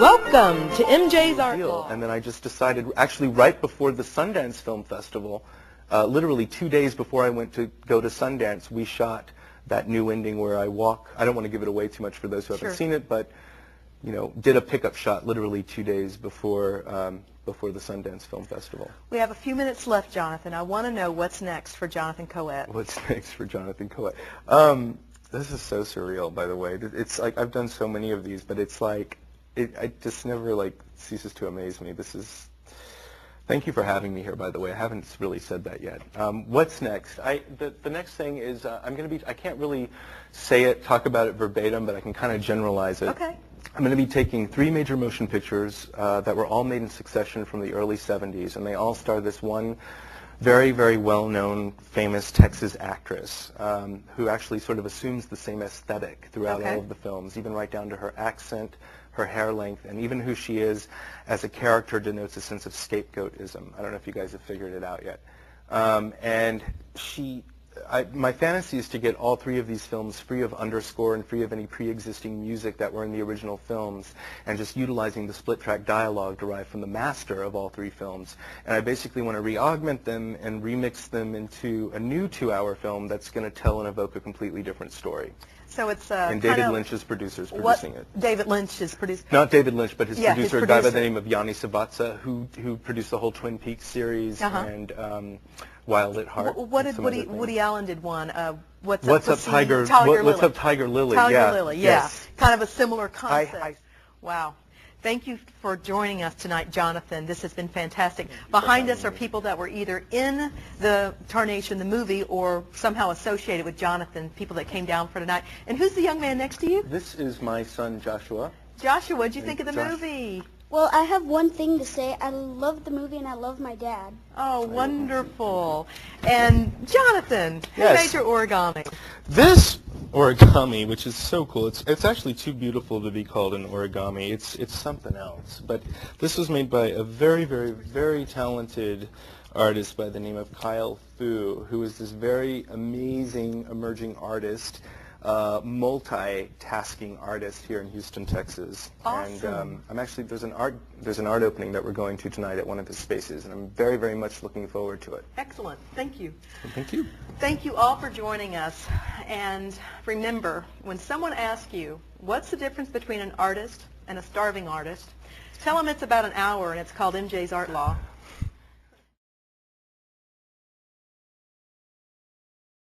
Welcome to MJ's Art Law. And then I just decided, actually right before the Sundance Film Festival, literally 2 days before I went to go to Sundance, we shot that new ending where I walk. I don't want to give it away too much for those who haven't seen it, but did a pickup shot literally 2 days before the Sundance Film Festival. We have a few minutes left, Jonathan. I want to know what's next for Jonathan Caouette. What's next for Jonathan Caouette? This is so surreal, by the way. It's like I've done so many of these, but it's like it just never ceases to amaze me. Thank you for having me here, by the way. I haven't really said that yet. What's next? The next thing is I'm going to be. I can't really talk about it verbatim, but I can kind of generalize it. Okay. I'm going to be taking 3 major motion pictures that were all made in succession from the early 70s, and they all star this one very, very well-known, famous Texas actress who actually sort of assumes the same aesthetic throughout all of the films, even right down to her accent, her hair length, and even who she is as a character denotes a sense of scapegoatism. I don't know if you guys have figured it out yet. My fantasy is to get all 3 of these films free of underscore and free of any pre-existing music that were in the original films, and just utilizing the split-track dialogue derived from the master of all 3 films. And I basically want to re-augment them and remix them into a new 2-hour film that's going to tell and evoke a completely different story. So it's and David Lynch's producers producing it. David Lynch is producing. Not David Lynch, but his producer, a guy by the name of Yanni Savatsa, who produced the whole Twin Peaks series and Wild at Heart. What did Woody Allen did one? What's up, Tiger? What's up, Tiger Lily? Tiger Lily, yeah. Kind of a similar concept. Wow. Thank you for joining us tonight, Jonathan. This has been fantastic. Behind us are people that were either in the Tarnation, the movie, or somehow associated with Jonathan, people that came down for tonight. And who's the young man next to you? This is my son, Joshua. Joshua, what did you think of the movie? Well, I have one thing to say. I love the movie and I love my dad. Oh, wonderful. And Jonathan, who made your origami? This origami, which is so cool, it's actually too beautiful to be called an origami. It's something else. But this was made by a very, very, very talented artist by the name of Kyle Fu, who is this very amazing emerging artist, multitasking artist here in Houston, Texas. Awesome. And there's an art opening that we're going to tonight at one of his spaces, and I'm very, very much looking forward to it. Excellent. Thank you. Well, thank you. Thank you all for joining us. And remember, when someone asks you, what's the difference between an artist and a starving artist, tell them it's about an hour and it's called MJ's Art Law.